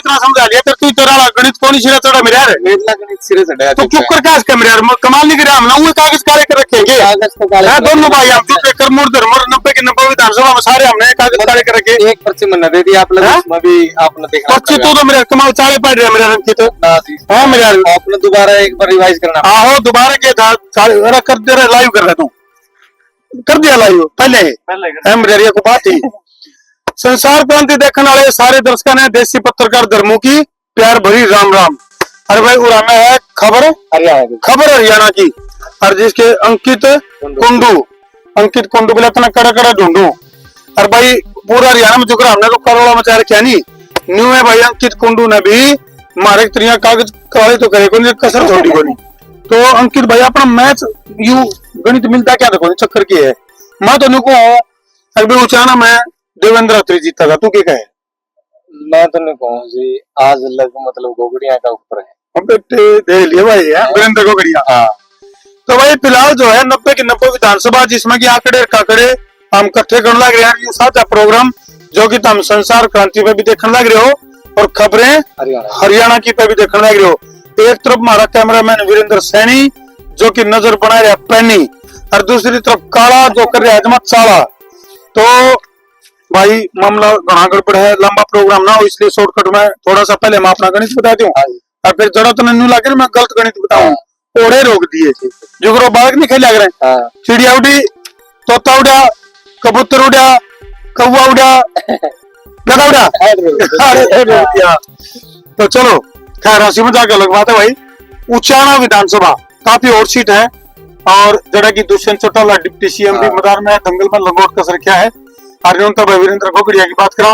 इतना समझा लिया तो तू तेरा गणित कौन ही सिरा चढ़ा मेरा मेरा गणित सिरे चढ़ा तो चुप कर क्या इसका मेरा कमाल नहीं करे हम ना वो कागज काले कर रखेंगे दोनों भाई हम चुप कर मुड़ दर मुड़ 90 के 90 विधानसभा में सारे हमने कागज काले कर रखे एक पर्ची में न दे दिया आप लोग इसमें भी आपने देखा पर्ची तो मेरा कमाल चाले पड़ रहा मेरा रंग की तो हाँ मेरा आपने दोबारा एक बार रिवाइज करना हाँ दोबारा के था कर दे रहा लाइव कर रहा तू कर दिया लाइव पहले मेरे को बात ही संसार क्रांति देखने वाले सारे दर्शकों ने देसी पत्रकार धर्मों की प्यार भरी राम राम। अरे भाई उड़ा में है खबर हरियाणा की और जिसके अंकित कुंडू बोला इतना कड़ा कड़ा ढूंढू और भाई पूरा हरियाणा में जुगरा हमने तो करोड़ा मचा रखा नहीं न्यू है भाई अंकित कुंडू ने भी मारे त्रिया कागज काले तो करे को कसर छोड़ी को नहीं तो अंकित भाई अपना मैच यू गणित मिलता क्या देखो चक्कर की है मैं तो नुको अभी उचाना में देवेंद्र अत्री जीता था तू क्या कहे मैं तो नहीं कहूँ जी आज लग मतलब गोगड़िया का ऊपर है दे लिए भाई वीरेंद्र गोगड़िया हाँ तो भाई फिलहाल जो है 90 की 90 विधानसभा जिसमें की आंकड़े काकड़े हम इकट्ठे करने लग रहे हैं साथ प्रोग्राम जो कि तुम संसार क्रांति पे भी देखने लग रहे हो और खबरें हरियाणा की पे भी देखने लग रहे हो। एक तरफ हमारा कैमरामैन वीरेंद्र सैनी जो कि नजर बना रहा पैनी और दूसरी तरफ काला जो कर रहा है अजमत साला। तो भाई मामला घना गड़बड़ है लंबा प्रोग्राम ना हो इसलिए शॉर्टकट में थोड़ा सा पहले मैं अपना गणित बता दूं और फिर जरा तो नहीं लगे मैं गलत गणित बताऊं ओढ़े रोक दिए जुगरो बालक नहीं खेल लग रहे चिड़िया उड़ी तोता उड़ा कबूतर उड़ा कौवा उड़ा गधा उड़ा तो चलो खैर हंसी मजाक अलग बात है भाई। उचाना विधानसभा काफी और सीट है और जरा की दुष्यंत चौटाला डिप्टी सीएम भी मैदान में दंगल में लंगोट कसर क्या है। अरन्योंता भाई वीरेंद्र गोगड़िया की बात करा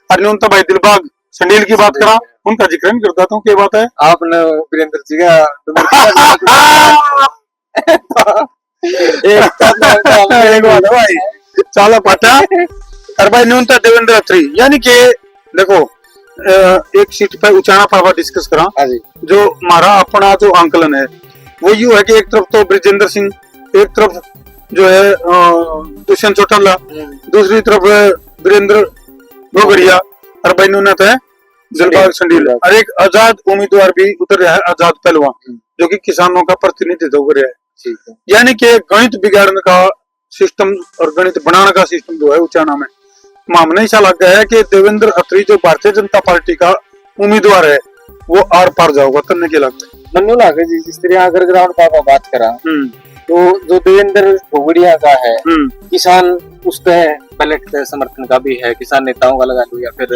अरन्योंता भाई दिलबाग संडील की बात करा उनका जिक्र नहीं करता हूँ क्या बात है आपने वीरेंद्र जी का एक बात है भाई चाला पाटा और भाई न्यूनता देवेंद्र अत्री यानी कि देखो एक सीट पर उचाना पावा डिस्कस करा जो हमारा अपना जो आंकलन है वो यूं है कि एक तरफ तो ब्रिजेंद्र सिंह एक तरफ जो है दुष्यंत चौटाला दूसरी तरफ वीरेंद्र गोगड़िया और भाई न्यूनत है दिलबाग संडील और एक आजाद उम्मीदवार भी उतर रहा है आजाद पहलवान जो कि किसानों का प्रतिनिधित्व कर रहा है। यानी कि गणित बिगाड़ने का सिस्टम और गणित बनाने का सिस्टम जो है उचाना में मामला ऐसा लग गया है कि देवेंद्र अत्री जो भारतीय जनता पार्टी का उम्मीदवार है वो आर पार जाओगा करने के लगता है मनु लागे जी जिस तरह अगर ग्राउंड का बात करा तो जो देवेंद्र गोगड़िया का है किसान उसका पैलेट समर्थन का भी है किसान नेताओं का लगा लो या फिर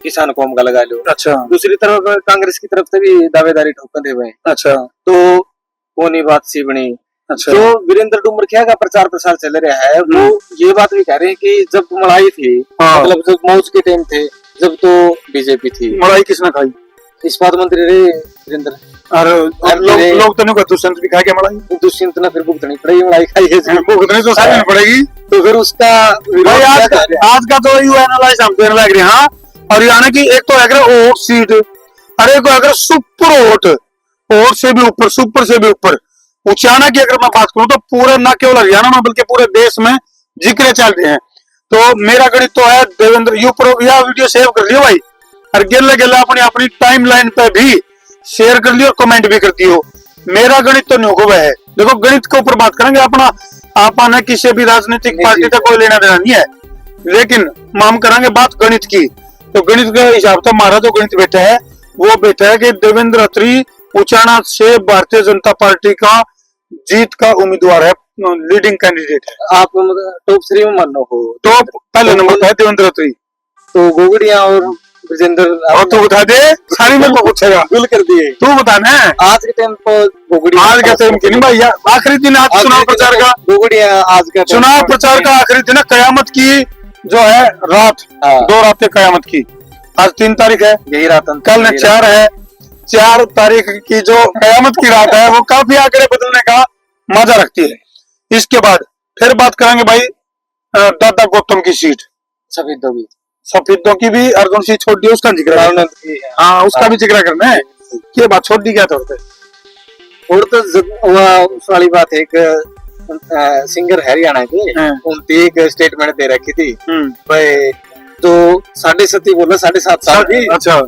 किसान कौम का लगा लो। अच्छा दूसरी तरफ कांग्रेस की तरफ से भी दावेदारी ठोकर दे हुए। अच्छा तो कोनी बात सी बनी। अच्छा जो वीरेंद्र डुमरखिया का प्रचार प्रसार चल रहा है वो ये बात भी कह रहे हैं कि जब मलाई थी मतलब जब मौज के टाइम थे जब तो बीजेपी थी मलाई किसने खाई इस्पात मंत्री रे वीरेंद्र और लोग तो नहीं दुष्यंत भी खा के मलाई दुष्यंत ने फिर भुगतनी पड़ेगी मलाई खाई भुगतनी तो सारी पड़ेगी तो फिर उसका आज का तो यू एनालाइज हम देने लग रहे हैं हाँ हरियाणा की एक तो अगर वोट सीट और एक अगर सुपर वोट से भी ऊपर सुपर से भी ऊपर उचाना की अगर मैं बात करूं तो पूरे न केवल हरियाणा में बल्कि पूरे देश में जिक्र चल रहे हैं। तो मेरा गणित तो है देवेंद्र या वीडियो सेव कर लियो भाई और गिल्ला गिल्ला अपनी टाइम लाइन पे भी शेयर कर लियो कमेंट भी कर दियो। मेरा गणित तो नहीं है देखो गणित के ऊपर बात करेंगे अपना आपने किसी भी राजनीतिक पार्टी का कोई लेना देना नहीं है लेकिन हम करेंगे बात गणित की। तो गणित के हिसाब से हमारा जो गणित बैठा है वो बैठा है कि देवेंद्र अत्री उचाना से भारतीय जनता पार्टी का जीत का उम्मीदवार है लीडिंग कैंडिडेट है। आप टॉप 3 में मानो हो तो पहले नंबर है देवेंद्र अत्री तो गोगड़िया और विजेंद्र और तू बता दे सारी मेरे को पूछेगा बिल कर दिए तू बताना आज के टाइम पर गोगड़िया आज के टाइम की नहीं भाई आखिरी दिन आज चुनाव प्रचार का गोगड़िया आज का चुनाव प्रचार का आखिरी दिन कयामत की जो है रात 2 रातें कयामत की आज 3 तारीख है यही रात कल 4 है 4 तारीख की जो कयामत की रात है वो काफी आंकड़े बदलने का मजा रखती है। इसके बाद फिर बात करेंगे भाई दादा गौतम की सीट सफेदों की भी अर्जुन सीट छोड़ दी उसका जिक्र हाँ उसका भी जिक्र करना है ये बात छोड़ दी क्या तौर और तो उस वाली बात है एक सिंगर हरियाणा के उनकी एक स्टेटमेंट दे रखी थी भाई जो 7.5 बोला 7.5 साल की, अच्छा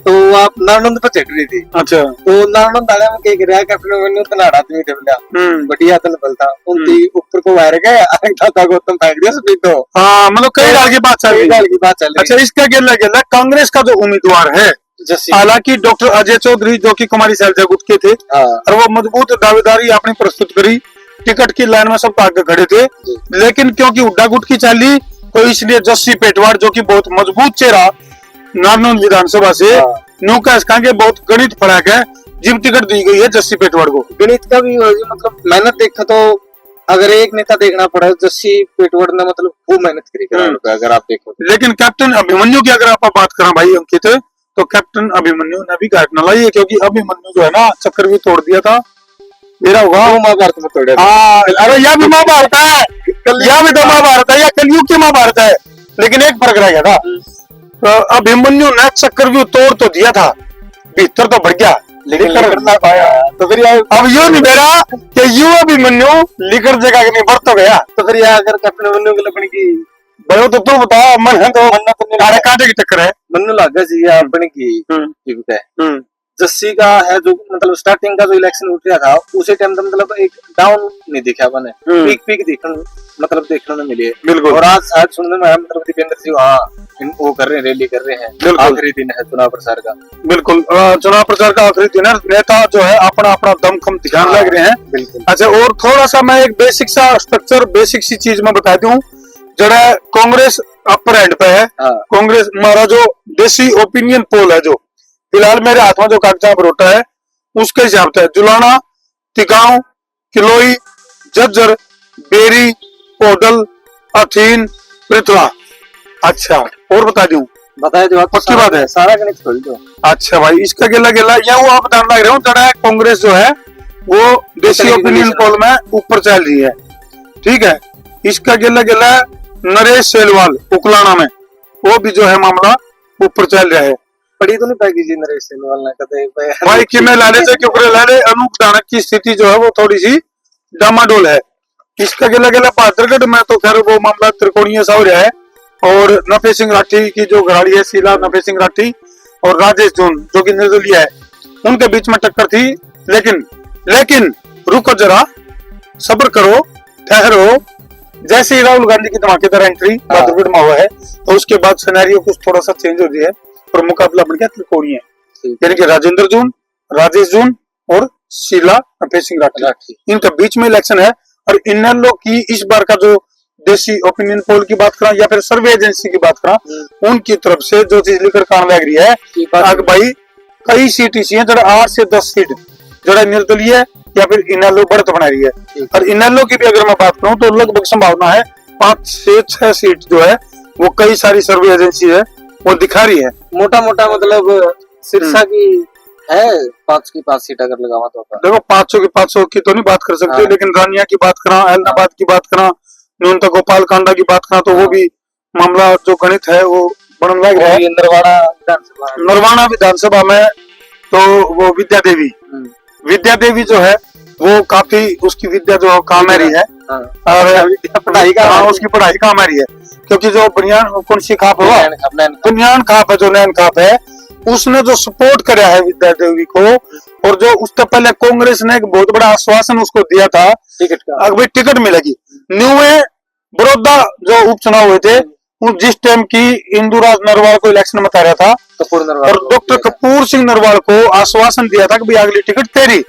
तो आप नारनंद पर चढ़ रही थी। अच्छा तो नारनंद आने में क्या रहा कैप्टन मैंने उतना आदमी थे बोला बढ़िया तन बलता उनकी ऊपर को वायर गए दादा गौतम फेंक दिया सभी तो। हाँ मतलब कई साल की बात चल रही है। अच्छा इसका गिला गिला कांग्रेस का जो उम्मीदवार है, हालांकि डॉक्टर अजय चौधरी जो कि कुमारी शैलजा गुट के थे, और वो मजबूत दावेदारी अपनी प्रस्तुत करी, टिकट की लाइन में सब आगे खड़े थे, लेकिन क्योंकि हुड्डा गुट की चाली तो इसलिए जस्सी पेटवाड़ जो कि बहुत मजबूत चेहरा नारनौल विधानसभा से नो का के बहुत गणित फर्क है, जिम टिकट दी गई है जस्सी पेटवाड़ को। गणित का भी मतलब मेहनत देखा तो अगर एक नेता देखना पड़ा जस्सी पेटवाड़ ने मतलब खूब मेहनत करी अगर आप देखो। लेकिन कैप्टन अभिमन्यु की अगर आप बात करें भाई अंकित, तो कैप्टन अभिमन्यु ने भी घाट न लाई है, क्योंकि अभिमन्यु जो है ना चक्कर भी तोड़ दिया था मेरा होगा महाभारत में तोड़ा। हाँ अरे यह भी महाभारत है, यह भी तो महाभारत है, या कलयुग की महाभारत है, लेकिन एक फर्क रह गया था। तो अभिमन्यु ने चक्कर भी तोड़ तो दिया था, भीतर तो बढ़ गया लेकिन कर ना पाया। तो फिर अब यू नहीं मेरा कि यू अभिमन्यु लिकर जगह नहीं बढ़ तो गया। तो फिर अगर कैप्टन अभिमन्यु की लपड़ी की भाई तो तू बता, मन है तो कांटे की टक्कर है, मन्नू लागा जी अपने की जस्सी का है जो मतलब स्टार्टिंग का जो इलेक्शन उठ रहा था उसी टाइम तो मतलब एक डाउन नहीं दिखा बने, पीक पीक देखने में मिली है बिल्कुल। और आज शायद सुनने में मतलब दीपेंद्र जी वो कर रहे हैं, रैली कर रहे हैं, आखिरी दिन है चुनाव प्रचार का। बिल्कुल चुनाव प्रचार का आखिरी दिन है, नेता जो है अपना अपना दमखम दिखाने लग रहे हैं बिल्कुल। अच्छा और थोड़ा सा मैं एक बेसिक सा स्ट्रक्चर बेसिक सी चीज में बता दूं, जरा कांग्रेस अपर एंड पे है। कांग्रेस हमारा जो देसी ओपिनियन पोल है जो फिलहाल मेरे हाथ में जो कागजात पर होता है उसके हिसाब से जुलाना, टिकाऊ, किलोई, जज्जर, बेरी, पोडल, अथीन, पृथ्वा। अच्छा और बता दूं, बताए जो पक्की बात है, सारा गणित खोल दो। अच्छा भाई इसका गिला गिला या वो आप बताने लग रहे हो, जरा कांग्रेस जो है वो देसी ओपिनियन पोल में ऊपर चल रही है, ठीक है। इसका गिला गिला नरेश सेलवाल उकलाना में वो भी जो है मामला ऊपर चल रहा है। पड़ी तो नहीं पाएगी जी नरेश सेलवाल ने कदे भाई कि मैं लाले से क्यों करे लाले अनूप दानक की स्थिति जो है वो थोड़ी सी डामाडोल है। इसका गिला गिला पात्रगढ़ में तो खैर वो मामला त्रिकोणीय सा हो रहा है, और नफे सिंह राठी की जो घराड़ी है शीला नफे सिंह राठी और राजेश जून जो कि निर्दलीय है, उनके बीच में टक्कर थी। लेकिन रुको जरा, सब्र करो, ठहरो। जैसे ही राहुल गांधी की धमाकेदार एंट्री बादरगढ़ में हुआ है तो उसके बाद सिनेरियो कुछ थोड़ा सा चेंज हो गया है और मुकाबला बन गया त्रिकोणीय, यानी कि राजेंद्र जून, राजेश जून और शीला नफे सिंह राठी, इनका बीच में इलेक्शन है। और इन लोग की इस बार का जो देसी ओपिनियन पोल की बात करा या फिर सर्वे एजेंसी की बात करा, उनकी तरफ से जो चीज लेकर काम लग रही है भाई कई सीट इसी है, जरा 8 से 10 सीट जरा निर्दलीय या फिर इनेलो बढ़त बना रही है। और इनेलो की भी अगर मैं बात करूं तो लगभग संभावना है 5 से 6 सीट जो है वो कई सारी सर्वे एजेंसी है वो दिखा रही है। मोटा मोटा मतलब सिरसा की है 5 की 5 सीट अगर लगावा तो देखो 500 की तो नहीं बात कर सकते, लेकिन रानिया की बात करा, एलनाबाद की बात करा, न्यूनतम गोपाल कांडा की बात करा तो वो भी मामला जो गणित है वो बनने लग रहा है। नरवाना विधानसभा में तो वो विद्या देवी जो है वो काफी उसकी विद्या जो काम आ रही है और पढ़ाई का उसकी पढ़ाई काम आ रही है, क्योंकि जो बनियान कौन सी खाप हुआ बनियान खाप है जो नैन खाप है उसने जो सपोर्ट कराया है विद्या देवी को, और जो उससे पहले कांग्रेस ने एक बहुत बड़ा आश्वासन उसको दिया था टिकट का, अगर टिकट मिलेगी। न्यू में बड़ौदा जो उपचुनाव हुए थे जिस टाइम की इंदुराज नरवाल को इलेक्शन में उतारा था और डॉक्टर कपूर सिंह नरवाल को आश्वासन दिया था कि भाई अगली टिकट तेरी,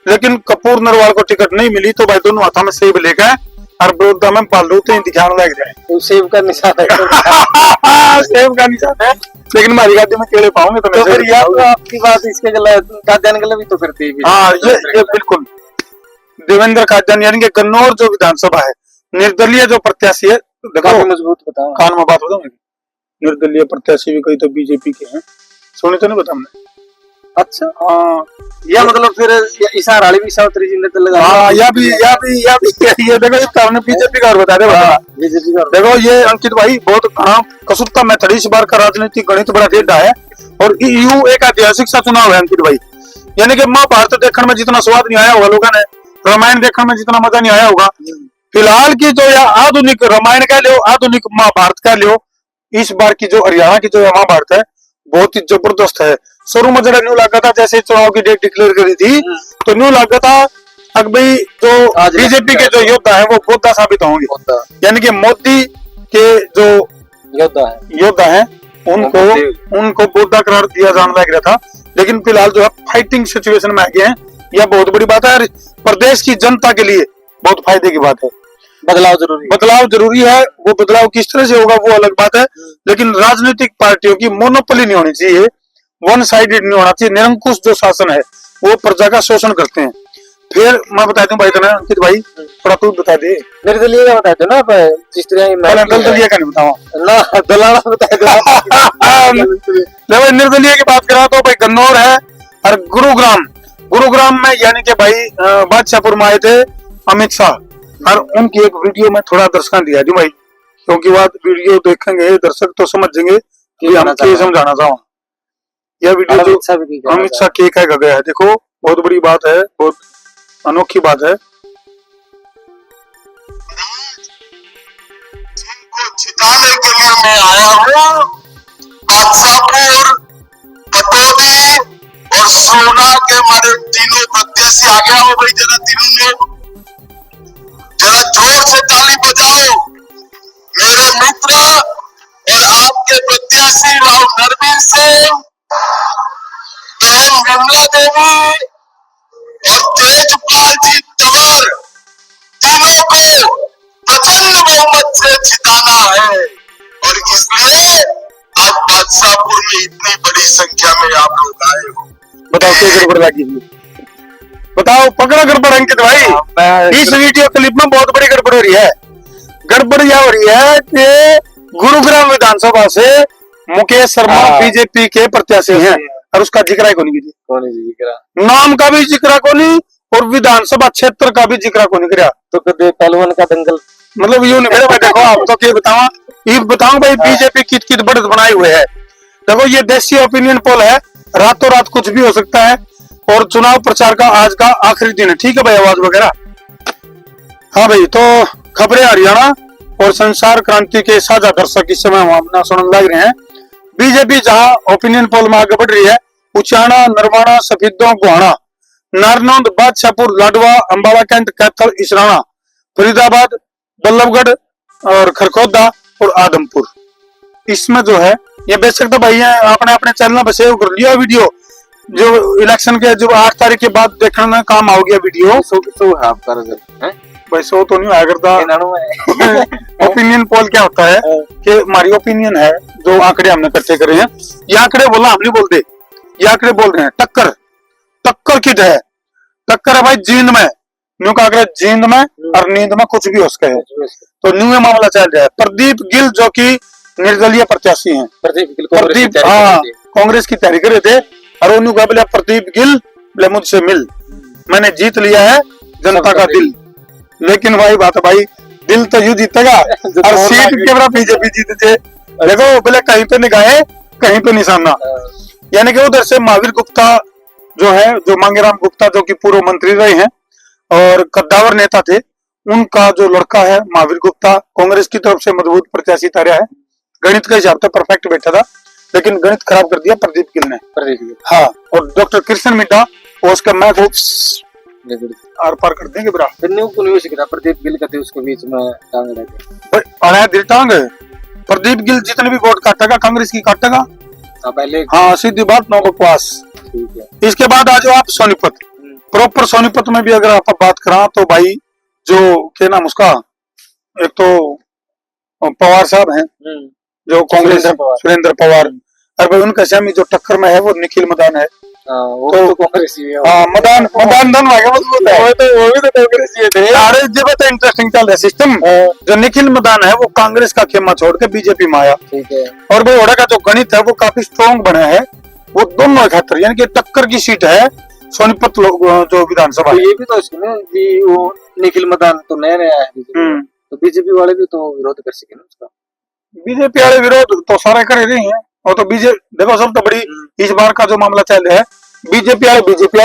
लेकिन कपूर नरवाल को टिकट नहीं मिली तो भाई दोनों हाथों में सेब लेकर और बड़ौदा में पालू तो दिखाने लग जाए तो सेब का निशान है सेब का निशान है, लेकिन हमारी गाड़ी में केले पाऊंगे तो फिर यार तो आपकी बात इसके काद्यान के लिए भी तो करती है। हाँ ये बिल्कुल देवेंद्र काद्यान यानी कि कन्नौर जो विधानसभा है निर्दलीय जो प्रत्याशी है, देखो मजबूत बताओ कान में बात बताओ, निर्दलीय प्रत्याशी भी कई तो बीजेपी के हैं, सुनी तो नहीं बता हमने। अच्छा हाँ या मतलब फिर इशारा भी सावत्री जी ने तो लगा या भी ये देखो हमने बीजेपी का और बता दे बीजेपी का। देखो ये अंकित भाई बहुत कसुत्ता मेथड इस बार का राजनीतिक गणित बड़ा टेढ़ा है और यू एक ऐतिहासिक सा चुनाव है अंकित भाई, यानी कि महाभारत देखने में जितना स्वाद नहीं आया होगा लोगों ने, रामायण देखने में जितना मजा नहीं आया होगा, फिलहाल की जो या आधुनिक रामायण कह लो आधुनिक महाभारत कह लो, इस बार की जो हरियाणा की जो महाभारत है बहुत ही जबरदस्त है। शुरू में जरा न्यू लगा था, जैसे चुनाव की डेट डिक्लेयर करी थी तो न्यू लगा था अब भाई जो बीजेपी के जो योद्धा है वो बोधा साबित होंगे, यानी कि मोदी के जो योद्धा है उनको बोधा करार दिया जाने लग रहा था, लेकिन फिलहाल जो है फाइटिंग सिचुएशन में आ गए हैं। यह बहुत बड़ी बात है, प्रदेश की जनता के लिए बहुत फायदे की बात है। बदलाव जरूरी है। वो बदलाव किस तरह से होगा वो अलग बात है, लेकिन राजनीतिक पार्टियों की मोनोपोली नहीं होनी चाहिए, वन साइडेड नहीं होना चाहिए। निरंकुश जो शासन है वो प्रजा का शोषण करते हैं। फिर मैं बता दूं भाई तो ना अंकित भाई थोड़ा तू बता दे, निर्दलीय का बता दो ना, जिस तरह निर्दलीय का नहीं बताओ ना, दलाला बता दो। निर्दलीय की बात करा तो भाई गन्नौर है और गुरुग्राम में यानी कि भाई बादशाहपुर में आए थे अमित शाह, और उनकी एक वीडियो में थोड़ा दर्शक दिया दूं भाई, क्योंकि बाद वीडियो देखेंगे दर्शक तो समझेंगे कि हम क्या समझाना चाहूँ। यह वीडियो जो अमित शाह के कह गया है, देखो बहुत बड़ी बात है, बहुत अनोखी बात है। जिताने के लिए मैं आया हूँ। बादशाहपुर, पटौदी और सोना के हमारे तीनों प्रत्याशी आ गया हो भाई, जरा तीनों ने जरा जोर से ताली बजाओ। मेरे मित्र और आपके प्रत्याशी राव नरवीर सिंह, बहन विमला देवी और तेजपाल जी तंवर, तीनों को प्रचंड बहुमत से जिताना है, और इसलिए अब बादशाहपुर में इतनी बड़ी संख्या में आप लोग आए हो। बताओ क्या गड़बड़ लगी, बताओ पकड़ा गड़बड़ अंकित भाई। इस वीडियो क्लिप में बहुत बड़ी गड़बड़ हो रही है। गड़बड़ यह हो रही है कि गुरुग्राम विधानसभा से मुकेश शर्मा बीजेपी के प्रत्याशी हैं और उसका जिक्र है कौन नाम का भी जिक्र को नहीं और विधानसभा क्षेत्र का भी जिक्र को नहीं करा, तो कदे पहलवान का दंगल मतलब यूं नहीं मेरे भाई। देखो आप तो क्या बताऊं भाई, बीजेपी कित बढ़त बनाए हुए है। देखो ये देसी ओपिनियन पोल है, रातों रात कुछ भी हो सकता है, और चुनाव प्रचार का आज का आखिरी दिन है। ठीक है भाई, आवाज वगैरह। हाँ भाई, तो खबरें हरियाणा और संसार क्रांति के साझा दर्शक इस समय हम अपना सुनने लग रहे हैं। बीजेपी जहां ओपिनियन पोल में आगे बढ़ रही है, उचाना, नरवाना, सफेदों, गोहाना, नारनौंद, बादशाहपुर, लाडवा, अंबाला कैंट, कैथल, इसराना, फरीदाबाद, बल्लभगढ़ और खरखोदा और आदमपुर, इसमें जो है ये बेशक तो भाई आपने अपने चैनल पर सेव कर लिया वीडियो, जो इलेक्शन के जो 8 तारीख के बाद देखने में काम आ गया वीडियो। भाई सो तो नहीं आया करता। ओपिनियन पोल क्या होता है कि हमारी ओपिनियन है, जो आंकड़े हमने इकट्ठे करे हैं, ये आंकड़े बोला हम नहीं बोलते, ये आंकड़े बोल रहे हैं। टक्कर किध है, टक्कर है भाई जींद में, न्यू का आंकड़ा जींद में और नींद में कुछ भी हो सके है। तो न्यू में मामला चल रहा है। प्रदीप गिल जो कि निर्दलीय प्रत्याशी हैं, प्रदीप हाँ कांग्रेस की तैयारी कर रहे थे, और उन्होंने कहा बोले प्रदीप गिल बोले मुझसे मिल, मैंने जीत लिया है जनता का दिल। लेकिन भाई बात है भाई, दिल तो यू जीतेगा और सीट के बीजेपी जीते। देखो बोले कहीं पे निगाहे कहीं पे निशाना, यानी कि उधर से महावीर गुप्ता जो है, जो मांगेराम गुप्ता जो कि पूर्व मंत्री रहे हैं और कद्दावर नेता थे, उनका जो लड़का है महावीर गुप्ता, कांग्रेस की तरफ से मजबूत प्रत्याशी तारा है। गणित के हिसाब से परफेक्ट बैठा था, लेकिन गणित खराब कर दिया प्रदीप गिल ने। हाँ, और डॉक्टर कृष्ण मिड्डा उसका मैथ आर पार कर देंगे ब्रा। प्रदीप गिल का उसके बीच में टांग प्रदीप गिल जितने भी वोट काटेगा कांग्रेस की काटेगा। पहले हाँ सीधी बात, नो बकवास। इसके बाद आ जाओ आप सोनीपत। प्रॉपर सोनीपत में भी अगर आप बात करा तो भाई जो क्या नाम उसका, एक तो पवार साहब हैं जो कांग्रेस, सुरेंद्र पवार, और भाई उनका शामी जो टक्कर में है वो निखिल मदान है। तो कांग्रेस ही है। मदान धन मजबूत है, वो भी तो कांग्रेस ही थे। अरे जब तो इंटरेस्टिंग चल रहा है सिस्टम। जो निखिल मदान है वो कांग्रेस का खेमा छोड़ के बीजेपी में आया। ठीक है। और भाई ओडा का जो गणित है वो काफी स्ट्रॉन्ग बना है, वो दोनों खातर यानी कि टक्कर की सीट है सोनीपत जो विधानसभा। तो ये भी तो इसमें भी वो निखिल मदान तो नया है, तो बीजेपी वाले भी तो विरोध कर सके ना उसका। बीजेपी वाले विरोध तो सारे कर रहे हैं, और तो बीजेपी देखो सब तो बड़ी इस बार का जो मामला चल रहा है, बीजेपी वाले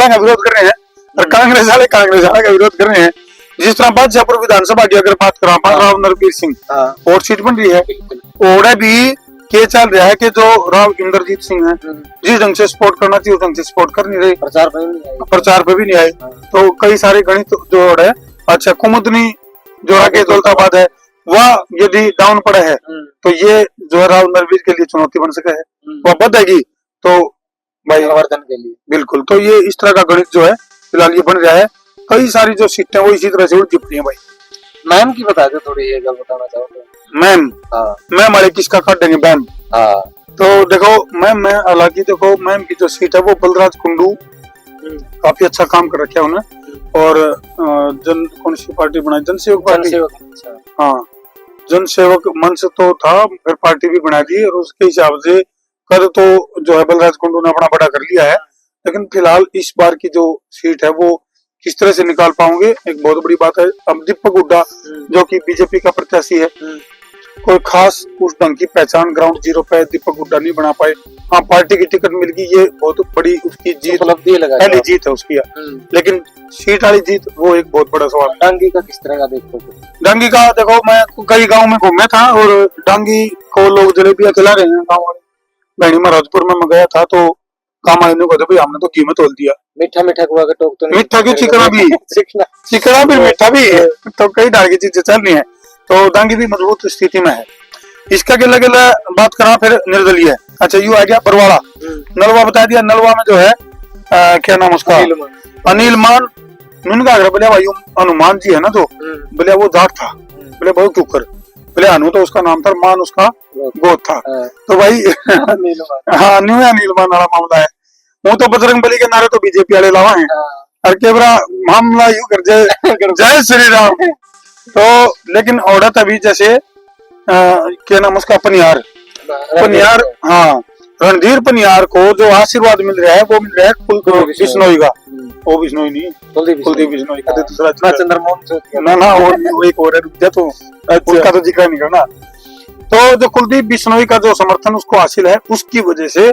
का विरोध कर रहे हैं और कांग्रेस वाले का विरोध कर रहे हैं। जिस तरह बादशाहपुर विधानसभा की अगर बात करा, राव नरवीर सिंह और सीट बन रही है, ओड़ा भी ये चल रहा है कि जो राव इंद्रजीत सिंह है जिस ढंग से सपोर्ट करना चाहिए उस ढंग से सपोर्ट कर नहीं रहे, प्रचार पे भी नहीं आएगी। प्रचार पे भी नहीं आए। तो कई सारे गणित जो है, अच्छा कुमुदनी जो आगे दौलताबाद है वह यदि डाउन पड़ा है तो ये जो है राव नरवीर के लिए चुनौती बन सका है, वह बढ़ेगी तो भाई संवर्धन के लिए बिल्कुल। तो ये इस तरह का गणित जो है फिलहाल ये बन रहा है। कई सारी जो सीटें वो इसी तरह से उलझ पड़ी है भाई। मैम की बता दो थोड़ी, ये गल बताना चाहो तो। मैम मैम वाले किसका काट देंगे मैम। तो देखो मैम में हालांकि देखो मैम की जो सीट है वो बलराज कुंडू काफी अच्छा काम कर रखा है उन्हें। और जन कौन सी पार्टी बनाई, जनसेवक पार्टी। हाँ जनसेवक मंच तो था, फिर पार्टी भी बना दी और उसके हिसाब से कर तो जो है बलराज कुंडू ने अपना बड़ा कर लिया है। लेकिन फिलहाल इस बार की जो सीट है वो किस तरह से निकाल पाओगे एक बहुत बड़ी बात है। अब दीपक हुड्डा जो कि बीजेपी का प्रत्याशी है, कोई खास उस ढंग की पहचान ग्राउंड जीरो पे दीपक हुड्डा नहीं बना पाए। हाँ पार्टी की टिकट मिल गई, ये बहुत बड़ी उसकी जीत, पहली जीत है उसकी। लेकिन सीट वाली जीत वो एक बहुत बड़ा सवाल है। डांगी का किस तरह का देखो? डांगी का देखो मैं कई गाँव में घूमा था और डांगी को लोग जलेबियां खिला रहे हैं गाँव वाले। बहनी महाराजपुर में मैं गया था तो काम आने को भाई हमने तो घी में तोल दिया। मीठा मीठा कुआ का टोक तो नहीं, मीठा क्यों चिकना भी चिकना भी मीठा भी तो कई डाल की चीजें चल रही है। तो डांगी भी मजबूत स्थिति में है। इसका गिला गिला बात करा फिर निर्दलीय। अच्छा यू आ गया बरवाड़ा, नलवा बता दिया। नलवा में जो है क्या नाम उसका, अनिल मान उनका बोले भाई हनुमान जी है ना, तो बोले वो जाट था, बोले बहु क्यों कर, बोले अनु तो उसका नाम था, मान उसका गोद था। तो भाई हाँ न्यू नीलमान वाला मामला है। वो तो बजरंग बली के नारे तो बीजेपी वाले लावा है और केवरा मामला यू कर जय श्री राम। तो लेकिन औरत अभी जैसे क्या नाम उसका पनियार, हाँ रणधीर पनियार को जो आशीर्वाद मिल रहा है वो मिल रहा है कुलदीप बिश्नोई का। वो बिश्नोई नहीं, कुलदीप बिश्नोई का दूसरा चंद्रमोहन ना वो एक और है, रुक जा तो उसका तो जिक्र नहीं करना। तो जो कुलदीप बिश्नोई का जो समर्थन उसको हासिल है उसकी वजह से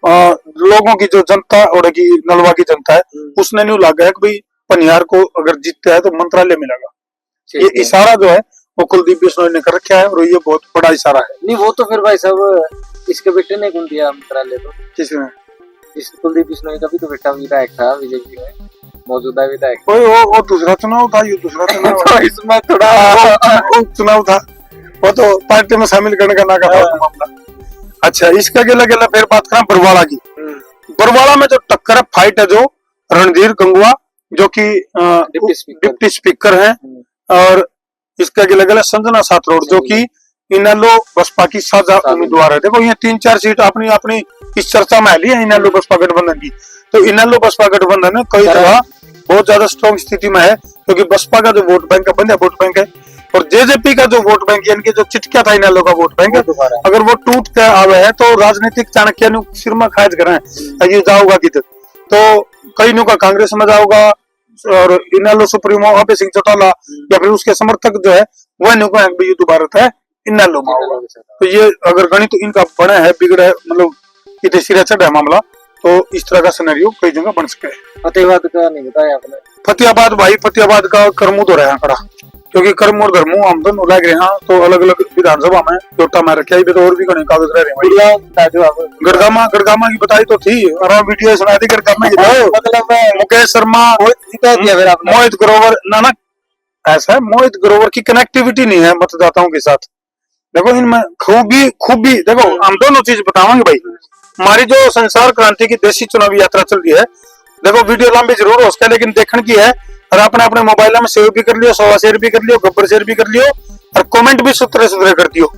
लोगों की जो जनता और की नलवा की जनता है उसने न्यू लगा है कि भाई पनियार को अगर जीतता है तो मंत्रालय मिलेगा। ये इशारा जो है वो कुलदीप बिश्नोई ने कर रखा है और ये बहुत बड़ा इशारा है। नहीं वो तो फिर भाई साहब इसके बेटे ने कौन दिया मंत्रालय? तो किसने? इस कुलदीप बिश्नोई का भी तो बेटा विधायक था बीजेपी में, मौजूदा विधायक। कोई वो दूसरा चुनाव था, ये दूसरा चुनाव तो इसमें थोड़ा चुनाव था, वो तो पार्टी में शामिल करने का ना था मामला। अच्छा इसका गिला गिला फिर बात करें बरवाड़ा की। बरवाड़ा में जो टक्कर है फाइट है जो रणधीर गंगवा जो कि डिप्टी स्पीकर हैं और इसका गिला गिला संजना साथरोड जो कि इनेलो बसपा की साझा उम्मीदवार है। देखो ये 3-4 सीट अपनी अपनी इस चर्चा में ली है इनेलो बसपा गठबंधन की। तो इनेलो बसपा गठबंधन है कई जगह बहुत ज्यादा स्ट्रॉन्ग स्थिति में है क्योंकि बसपा का जो वोट बैंक है बंद वोट बैंक है और जेजेपी का जो वोट बैंक यानी कि जो चिटकिया था इनेलो का वोट बैंक है अगर वो टूट के आवे है तो राजनीतिक चाणक्य सिर में खाज करें ये जाऊगा किधर। तो कई नु का कांग्रेस में जाऊगा और इनेलो सुप्रीमो अभय सिंह चौटाला या फिर उसके समर्थक जो है वह नु का युद्ध भारत है इनेलो में होगा। तो ये अगर गणित इनका बड़ा है बिगड़ा है मतलब इतने सिरा चढ़ा है मामला तो इस तरह का सिनेरियो कई जगह बन सके। फतेहाबाद का नहीं बताया आपने? फतेहाबाद भाई फतेहाबाद का करमू तो रहा खड़ा क्योंकि कर्म और धर्मू हम दोनों लग रहे हैं तो अलग अलग विधानसभा में जोटा में रखे तो और भी कहीं कागज रह रहे हैं। गड़गामा की बताई तो थी और वीडियो सुना दी गड़गामा की। मतलब मुकेश शर्मा मोहित ग्रोवर ना ऐसा है मोहित ग्रोवर की कनेक्टिविटी नहीं है मतदाताओं के साथ। देखो इनमें खूबी देखो हम दोनों चीज बतावांगे भाई। हमारी जो संसार क्रांति की देशी चुनावी यात्रा चल रही है देखो वीडियो लंबी जरूर हो सके लेकिन देखने की है और आपने अपने मोबाइल में सेव भी कर लियो, 100 शेयर भी कर लियो, गब्बर शेयर भी कर लियो और कमेंट भी सुथरे कर दियो।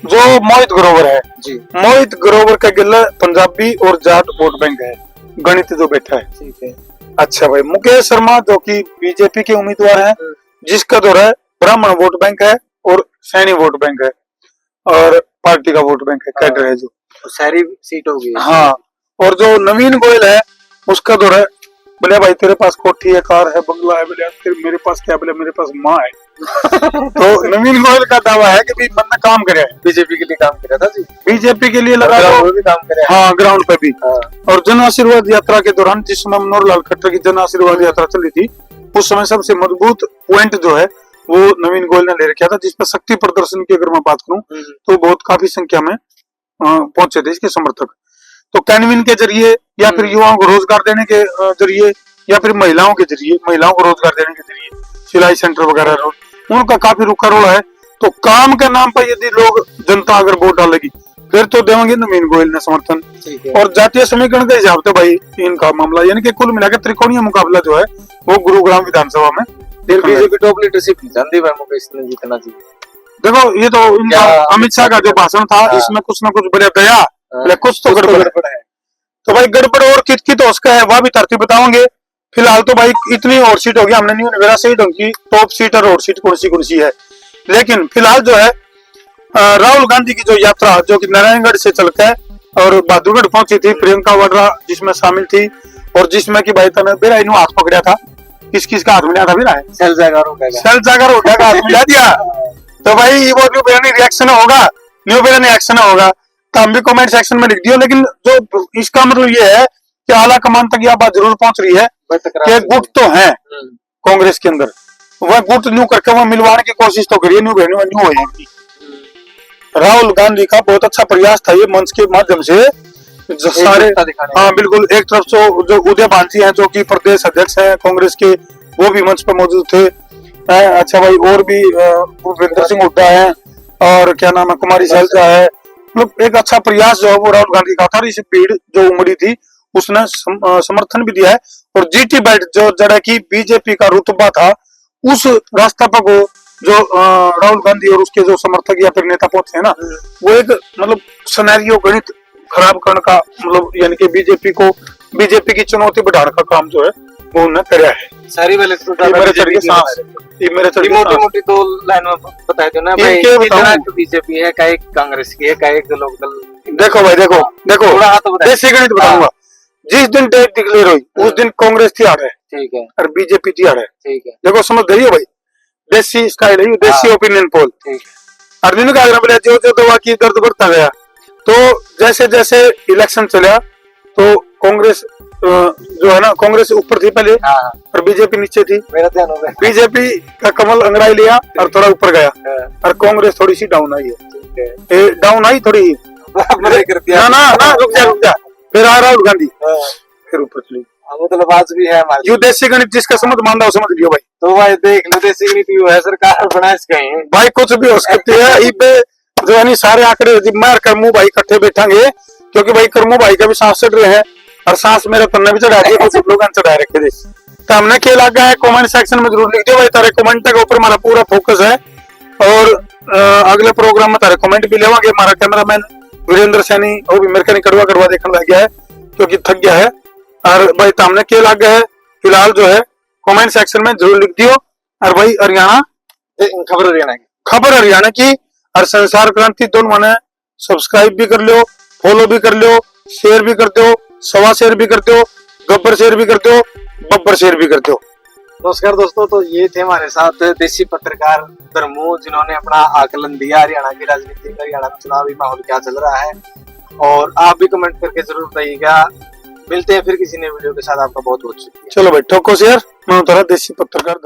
जो मोहित ग्रोवर है जी, मोहित ग्रोवर का गिला पंजाबी और जाट वोट बैंक है गणित जो बैठा है। ठीक है अच्छा भाई मुकेश शर्मा जो कि बीजेपी के उम्मीदवार है जिसका जो है ब्राह्मण वोट बैंक है और सैनी वोट बैंक है और पार्टी का वोट बैंक है कैडर है जो सारी सीट होगी। हाँ और जो नवीन गोयल है उसका जो है बोले भाई तेरे पास कोठी है कार है बंगला है बोले मेरे पास क्या बोले मेरे पास माँ है। तो नवीन गोयल का दावा है कि बंदा काम करे बीजेपी के लिए काम कर रहा था जी, बीजेपी के लिए लगा भी काम करे हाँ ग्राउंड पे भी। और जन आशीर्वाद यात्रा के दौरान जिस समय मनोहर लाल खट्टर की जन आशीर्वाद यात्रा चली थी उस समय सबसे मजबूत पॉइंट जो है वो नवीन गोयल ने ले रखा था, जिसपे शक्ति प्रदर्शन की अगर मैं बात करूं तो बहुत काफी संख्या में पहुंचे थे इसके समर्थक। तो कैनविन के जरिए या फिर युवाओं को रोजगार देने के जरिए या फिर महिलाओं के जरिए, महिलाओं को रोजगार देने के जरिए सिलाई सेंटर वगैरह उनका काफी रुखा रोल है। तो काम के नाम पर यदि लोग जनता अगर वोट डालेगी फिर तो देंगे नवीन गोयल ने समर्थन। और जातीय समीकरण के हिसाब से भाई इनका मामला यानी कि कुल मिलाकर त्रिकोणीय मुकाबला जो है वो गुरुग्राम विधानसभा में बीजेपी टॉप लीडरशिप जानती है मुकेश ने जीतना जी। देखो ये तो इनका अमित शाह का जो भाषण था इसमें कुछ ना कुछ बढ़िया गया, कुछ तो गड़बड़ है। तो भाई गड़बड़ और कित हो उसका है वह भी तरतीब बताओगे। फिलहाल तो भाई इतनी और सीट होगी, हमने नहीं मेरा सही ढंग की टॉप सीट और सीट कौन सी है। लेकिन फिलहाल जो है राहुल गांधी की जो यात्रा जो कि नारायणगढ़ से चलकर और बहादुरगढ़ पहुंची थी, प्रियंका वाड्रा जिसमें शामिल थी और जिसमें कि भाई तने बेरा इन्हों हाथ पकड़ा था, किस का हाथ मिला था फिर सेल जागर उठा का हाथ मिला दिया। तो भाई वो न्यू बेरा रिएक्शन होगा, न्यू बेरा एक्शन होगा तो हम भी कमेंट सेक्शन में लिख दियो। लेकिन जो इसका मतलब ये है कि आला कमान तक यह बात जरूर पहुंच रही है कि गुट तो है कांग्रेस के अंदर, वह गुट न्यू करके वह मिलवाने की कोशिश तो करिए, न्यू हो जाएगी। राहुल गांधी का बहुत अच्छा प्रयास था ये मंच के माध्यम से जो सारे हाँ बिल्कुल एक तरफ से जो उदय भांसी हैं जो कि प्रदेश अध्यक्ष हैं कांग्रेस के वो भी मंच पर मौजूद थे। अच्छा भाई और भी भूपेंद्र सिंह हुड्डा है और क्या नाम है कुमारी शैलजा है। मतलब एक अच्छा प्रयास जो है वो राहुल गांधी का था। इस भीड़ जो उमड़ी थी उसने समर्थन भी दिया है। और जीटी बैट जो जरा की बीजेपी का रुतबा था उस रास्ता पर को जो राहुल गांधी और उसके जो समर्थक या फिर नेता पहुंचे हैं ना वो एक मतलब सिनेरियो गणित खराब करने का मतलब यानी कि बीजेपी की चुनौती बढ़ाने का काम जो है वो उन्होंने कराया है। सारी वाले मोटी दो लाइन में बता दो ना भाई, कितना बीजेपी है, का एक कांग्रेस की है, का एक लोक दल। देखो भाई देखो देसी गणित बताऊंगा। जिस दिन डेट डिक्लेयर हुई उस दिन कांग्रेस तैयार है, ठीक है, और बीजेपी तैयार है, ठीक है। देखो समझ गई भाई, देसी स्टाइल है, देसी ओपिनियन पोल। अर्जुन का बोले जो दवा की दर्द बढ़ता गया। तो जैसे जैसे इलेक्शन चला तो कांग्रेस जो है ना कांग्रेस ऊपर थी पहले और बीजेपी नीचे थी। मेरा ध्यान हो गया, बीजेपी का कमल अंगड़ाई लिया और थोड़ा ऊपर गया और कांग्रेस थोड़ी सी डाउन आई है, डाउन आई थोड़ी ना रुक जा फिर आ राहुल गांधी फिर ऊपर चली। मतलब आज भी है हमारे यू देसी गणित जिसका समझ मान रहा समझ लियो भाई। तो भाई देख लो देसी गणित यू है, सरकार बना कहीं भाई कुछ भी हो सकती है। इबे जो है सारे आंकड़े मैं करमू भाई इकट्ठे बैठेंगे क्योंकि भाई करमू भाई का भी सांस चढ़ रहे हैं और सांस मेरे पन्ने भी चढ़ा दिए, कुछ लोग चढ़ा रखे थे। तो हमने क्या लगा है कमेंट सेक्शन में जरूर लिख दियो भाई, तारे कमेंट के ऊपर हमारा पूरा फोकस है। और अगले प्रोग्राम में तारे कमेंट भी लेवांगे। हमारा कैमरामैन वीरेंद्र सैनी वो भी मेरे को कड़वा कड़वा देखने लग गया है क्योंकि थक गया है। और भाई सामने क्या लग गया है फिलहाल जो है कमेंट सेक्शन में जरूर लिख दियो। और भाई हरियाणा खबर हरियाणा की और संसार क्रांति दोनों ने सब्सक्राइब भी कर लो, फॉलो भी कर लो, शेयर भी कर दो, सवा शेयर भी कर दो, गब्बर शेयर भी कर दो, बब्बर शेयर भी कर दो। नमस्कार दोस्तों, तो ये थे हमारे साथ देसी पत्रकार धर्मू जिन्होंने अपना आकलन दिया हरियाणा की राजनीति का, हरियाणा में चुनावी माहौल क्या चल रहा है। और आप भी कमेंट करके जरूर बताइएगा। मिलते हैं फिर किसी नए वीडियो के साथ। आपका बहुत बहुत शुक्रिया। चलो भाई ठोको शेयर, मैं देसी पत्रकार।